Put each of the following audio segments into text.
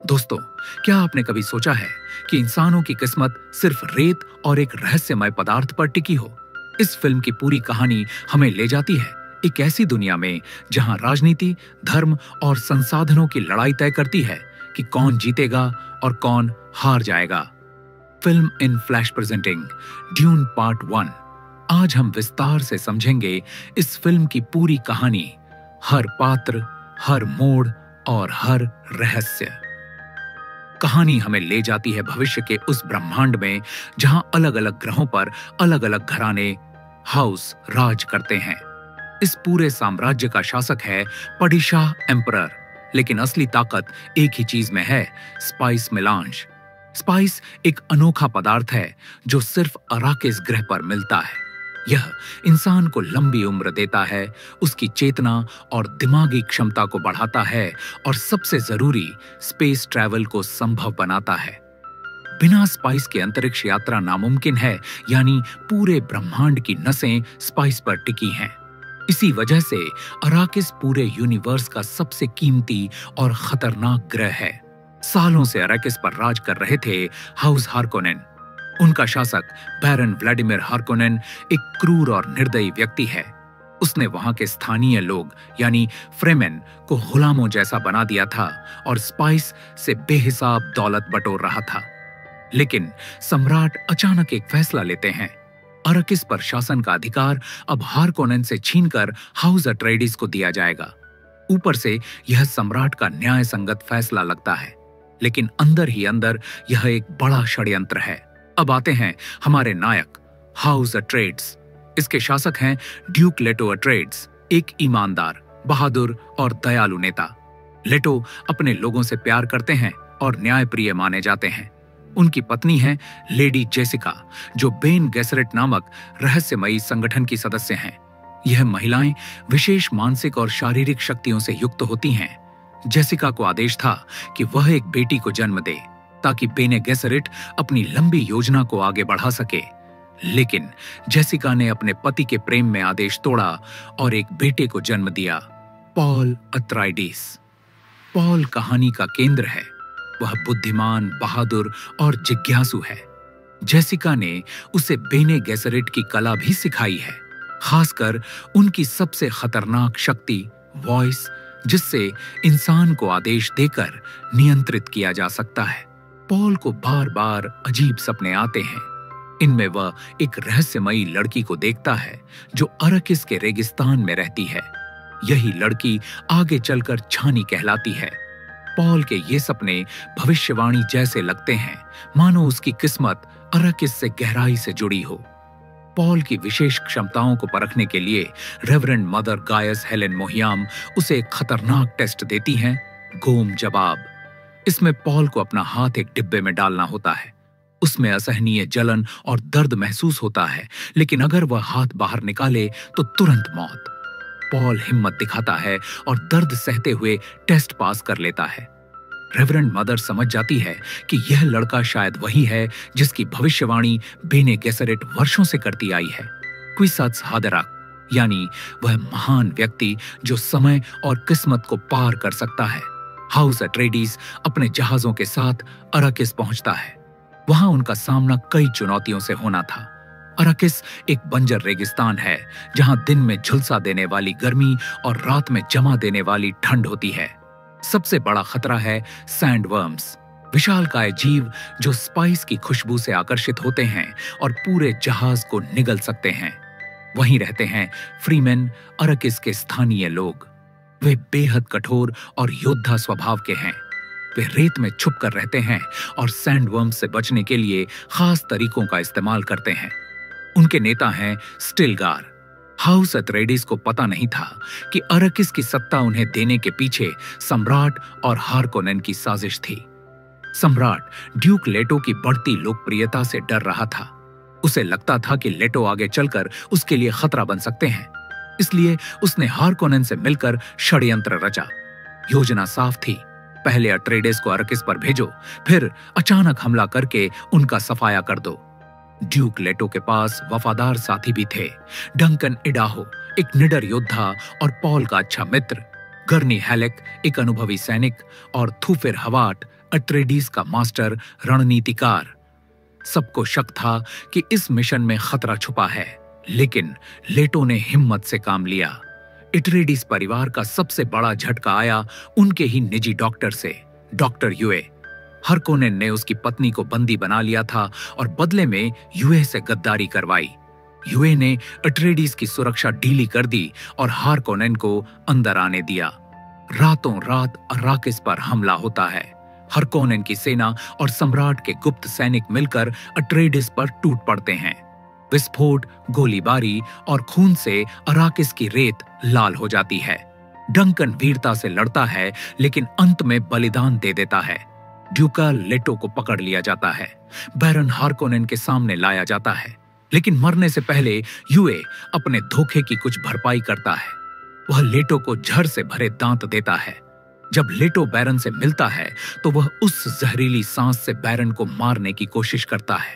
दोस्तों, क्या आपने कभी सोचा है कि इंसानों की किस्मत सिर्फ रेत और एक रहस्यमय पदार्थ पर टिकी हो? इस फिल्म की पूरी कहानी हमें ले जाती है एक ऐसी दुनिया में जहां राजनीति, धर्म और संसाधनों की लड़ाई तय करती है कि कौन जीतेगा और कौन हार जाएगा। Film in flash presenting dune part 1। आज हम विस्तार से समझेंगे इस फिल्म की पूरी कहानी, हर पात्र, हर मोड़ और हर रहस्य। कहानी हमें ले जाती है भविष्य के उस ब्रह्मांड में जहां अलग अलग ग्रहों पर अलग अलग घराने हाउस राज करते हैं। इस पूरे साम्राज्य का शासक है पडिशाह एम्परर, लेकिन असली ताकत एक ही चीज में है, स्पाइस मेलांज। स्पाइस एक अनोखा पदार्थ है जो सिर्फ अराकिस ग्रह पर मिलता है। यह इंसान को लंबी उम्र देता है, उसकी चेतना और दिमागी क्षमता को बढ़ाता है और सबसे जरूरी स्पेस ट्रैवल को संभव बनाता है। बिना स्पाइस के अंतरिक्ष यात्रा नामुमकिन है, यानी पूरे ब्रह्मांड की नसें स्पाइस पर टिकी हैं। इसी वजह से अराकिस पूरे यूनिवर्स का सबसे कीमती और खतरनाक ग्रह है। सालों से अराकिस पर राज कर रहे थे हाउस हार्कोनेन। उनका शासक बैरन व्लादिमीर हार्कोनेन एक क्रूर और निर्दयी व्यक्ति है। उसने वहां के स्थानीय लोग यानी फ्रेमेन को गुलामों जैसा बना दिया था और स्पाइस से बेहिसाब दौलत बटोर रहा था। लेकिन सम्राट अचानक एक फैसला लेते हैं। अराकिस पर शासन का अधिकार अब हार्कोनेन से छीनकर हाउस अट्रेइडिस को दिया जाएगा। ऊपर से यह सम्राट का न्याय संगत फैसला लगता है, लेकिन अंदर ही अंदर यह एक बड़ा षड्यंत्र है। अब आते हैं हमारे नायक हाउस अट्रेइड्स। इसके शासक हैं ड्यूक लेटो अट्रेइड्स, एक ईमानदार, बहादुर और दयालु नेता। लेटो अपने लोगों से प्यार करते हैं और न्यायप्रिय माने जाते हैं। उनकी पत्नी है लेडी जेसिका, जो बेन गेसरेट नामक रहस्यमयी संगठन की सदस्य हैं। यह महिलाएं विशेष मानसिक और शारीरिक शक्तियों से युक्त होती हैं। जेसिका को आदेश था कि वह एक बेटी को जन्म दे ताकि बेने गेसरेट अपनी लंबी योजना को आगे बढ़ा सके। लेकिन जेसिका ने अपने पति के प्रेम में आदेश तोड़ा और एक बेटे को जन्म दिया, पॉल अट्राइडिस। पॉल कहानी का केंद्र है। वह बुद्धिमान, बहादुर और जिज्ञासु है। जेसिका ने उसे बेने गेसरेट की कला भी सिखाई है, खासकर उनकी सबसे खतरनाक शक्ति वॉइस, जिससे इंसान को आदेश देकर नियंत्रित किया जा सकता है। पॉल को बार बार अजीब सपने आते हैं। इनमें वह एक रहस्यमयी लड़की को देखता है जो अराकिस के रेगिस्तान में रहती है। यही लड़की आगे चलकर छानी कहलाती है। पॉल के ये सपने भविष्यवाणी जैसे लगते हैं, मानो उसकी किस्मत अराकिस से गहराई से जुड़ी हो। पॉल की विशेष क्षमताओं को परखने के लिए रेवरेंड मदर गायस हेलेन मोहियाम उसे एक खतरनाक टेस्ट देती हैं, गोम जवाब। इसमें पॉल को अपना हाथ एक डिब्बे में डालना होता है। उसमें असहनीय जलन और दर्द महसूस होता है, लेकिन अगर वह हाथ बाहर निकाले तो तुरंत मौत। पॉल हिम्मत दिखाता है और दर्द सहते हुए टेस्ट पास कर लेता है। रेवरेंड मदर समझ जाती है कि यह लड़का शायद वही है जिसकी भविष्यवाणी बेने गेसरेट वर्षों से करती आई है, क्विसात्स हादराक, यानी वह महान व्यक्ति जो समय और किस्मत को पार कर सकता है। हाउस अट्रेइडिस अपने जहाजों के साथ अराकिस पहुंचता है। वहां उनका सामना कई चुनौतियों से होना था। अराकिस एक बंजर रेगिस्तान है जहां दिन में झुलसा देने वाली गर्मी और रात में जमा देने वाली ठंड होती है। सबसे बड़ा खतरा है सैंडवर्म्स, विशालकाय जीव जो स्पाइस की खुशबू से आकर्षित होते हैं और पूरे जहाज को निगल सकते हैं। वहीं रहते हैं फ्रीमेन, अराकिस के स्थानीय लोग। वे बेहद कठोर और योद्धा स्वभाव के हैं। वे रेत में छुप कर रहते हैं और सैंडवर्म से बचने के लिए खास तरीकों का इस्तेमाल करते हैं। उनके नेता हैं स्टिलगार। हाउस अट्रेइडिस को पता नहीं था कि अराकिस की सत्ता उन्हें देने के पीछे सम्राट और हार्कोनेन की साजिश थी। सम्राट ड्यूक लेटो की बढ़ती लोकप्रियता से डर रहा था। उसे लगता था कि लेटो आगे चलकर उसके लिए खतरा बन सकते हैं, इसलिए उसने हार्कोनेन से मिलकर षड्यंत्र रचा। योजना साफ थी, पहले अट्रेइडिस को अराकिस पर भेजो, फिर अचानक हमला करके उनका सफाया कर दो। ड्यूक लेटो के पास वफादार साथी भी थे, डंकन इडाहो, एक निडर योद्धा और पॉल का अच्छा मित्र, गर्नी हैलेक, एक अनुभवी सैनिक, और थूफिर हवाट, अट्रेडीज का मास्टर रणनीतिकार। सबको शक था कि इस मिशन में खतरा छुपा है, लेकिन लेटो ने हिम्मत से काम लिया। अट्रेडीज परिवार का सबसे बड़ा झटका आया उनके ही निजी डॉक्टर से, डॉक्टर यूए। हार्कोनेन ने उसकी पत्नी को बंदी बना लिया था और बदले में यूए से गद्दारी करवाई। यूए ने अट्रेडीज की सुरक्षा ढीली कर दी और हार्कोनेन को अंदर आने दिया। रातों रात अराकिस पर हमला होता है। हार्कोनेन की सेना और सम्राट के गुप्त सैनिक मिलकर अट्रेडिस पर टूट पड़ते हैं। विस्फोट, गोलीबारी और खून से अराकिस की रेत लाल हो जाती है। डंकन वीरता से लड़ता है, लेकिन अंत में बलिदान दे देता है। ड्यूका लेटो को पकड़ लिया जाता है। बैरन हार्कोनेन के सामने लाया जाता है, लेकिन मरने से पहले यूए अपने धोखे की कुछ भरपाई करता है। वह लेटो को झड़ से भरे दांत देता है। जब लेटो बैरन से मिलता है तो वह उस जहरीली सांस से बैरन को मारने की कोशिश करता है।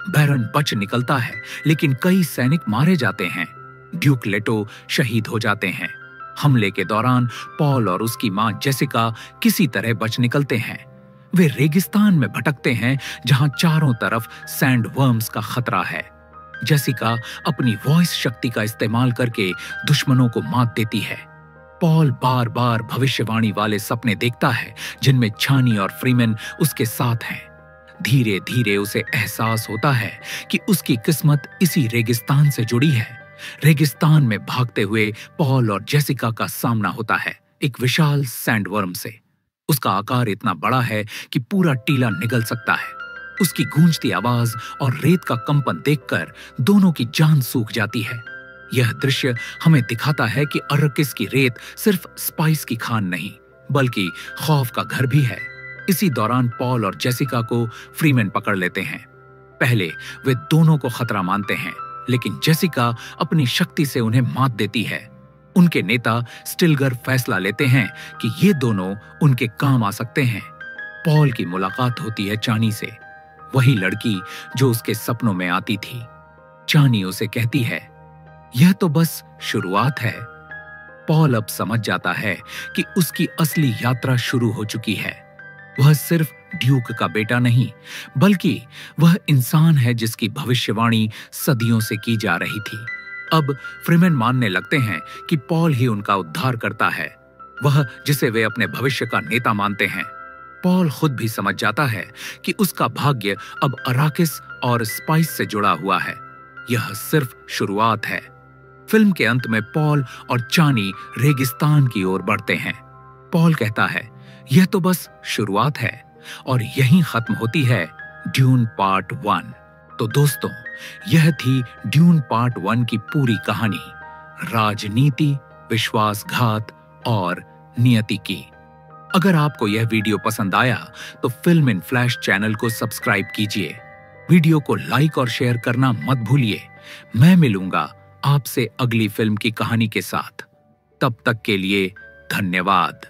बैरन बच निकलता है, लेकिन कई सैनिक मारे जाते हैं। ड्यूक लेटो शहीद हो जाते हैं। हमले के दौरान पॉल और उसकी मां जेसिका किसी तरह बच निकलते हैं। वे रेगिस्तान में भटकते हैं, जहां चारों तरफ सैंड वर्म्स का खतरा है। जेसिका अपनी वॉइस शक्ति का इस्तेमाल करके दुश्मनों को मात देती है। पॉल बार बार भविष्यवाणी वाले सपने देखता है, जिनमें छानी और फ्रीमैन उसके साथ हैं। धीरे धीरे उसे एहसास होता है कि उसकी किस्मत इसी रेगिस्तान से जुड़ी है। रेगिस्तान में भागते हुए पॉल और जेसिका का सामना होता है एक विशाल सैंडवर्म से। उसका आकार इतना बड़ा है कि पूरा टीला निगल सकता है। उसकी गूंजती आवाज और रेत का कंपन देखकर दोनों की जान सूख जाती है। यह दृश्य हमें दिखाता है कि अराकिस की रेत सिर्फ स्पाइस की खान नहीं, बल्कि खौफ का घर भी है। इसी दौरान पॉल और जेसिका को फ्रीमैन पकड़ लेते हैं। पहले वे दोनों को खतरा मानते हैं, लेकिन जेसिका अपनी शक्ति से उन्हें मात देती है। उनके नेता स्टिलगर फैसला लेते हैं कि ये दोनों उनके काम आ सकते हैं। पॉल की मुलाकात होती है चानी से, वही लड़की जो उसके सपनों में आती थी। चानी उसे कहती है, यह तो बस शुरुआत है। पॉल अब समझ जाता है कि उसकी असली यात्रा शुरू हो चुकी है। वह सिर्फ ड्यूक का बेटा नहीं, बल्कि वह इंसान है जिसकी भविष्यवाणी सदियों से की जा रही थी। अब फ्रीमैन मानने लगते हैं कि पॉल ही उनका उद्धार करता है, वह जिसे वे अपने भविष्य का नेता मानते हैं। पॉल खुद भी समझ जाता है कि उसका भाग्य अब अराकिस और स्पाइस से जुड़ा हुआ है। यह सिर्फ शुरुआत है। फिल्म के अंत में पॉल और चानी रेगिस्तान की ओर बढ़ते हैं। पॉल कहता है, यह तो बस शुरुआत है, और यहीं खत्म होती है ड्यून पार्ट 1। तो दोस्तों, यह थी ड्यून पार्ट 1 की पूरी कहानी, राजनीति, विश्वासघात और नियति की। अगर आपको यह वीडियो पसंद आया तो फिल्म इन फ्लैश चैनल को सब्सक्राइब कीजिए। वीडियो को लाइक और शेयर करना मत भूलिए। मैं मिलूंगा आपसे अगली फिल्म की कहानी के साथ। तब तक के लिए धन्यवाद।